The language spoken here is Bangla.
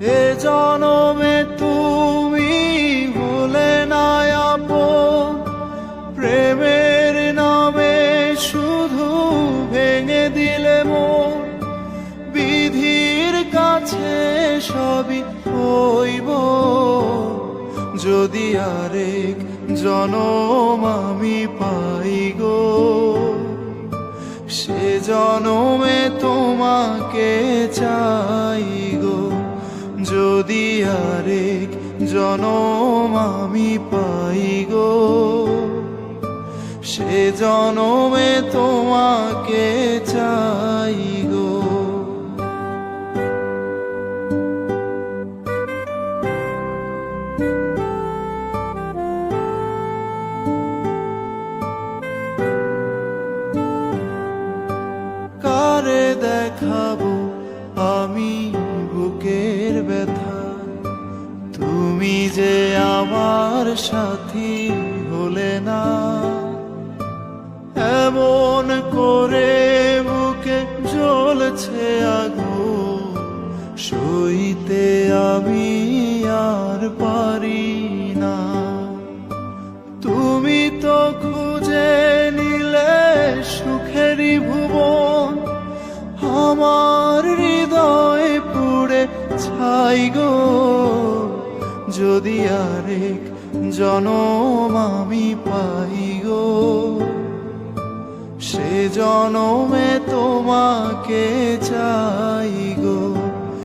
এ জনমে তুমি হলে না আপন, প্রেমের নামে শুধু ভেঙে দিলে মন। বিধির কাছে সবই হইব, যদি আরেক জনম আমি পাই গো। সে জনমে তোমাকে চাই গো, যদি আরেক জনম আমি পাই গো। সে জনমে তোমাকে চাই গো। কারে দেখাবো আমি বুকের ব্যথা, তুমি যে আমার সাথী হলে না। এমন করে বুকে জ্বলছে আগুন, সইতে আমি আর পারি না। তুমি তো খুঁজে নিলে সুখেরই ভুবন, আমার হৃদয় পুড়ে ছাই গো। যদি আরেক জনম আমি পাই গো, সে জনমে তোমাকে চাই গো।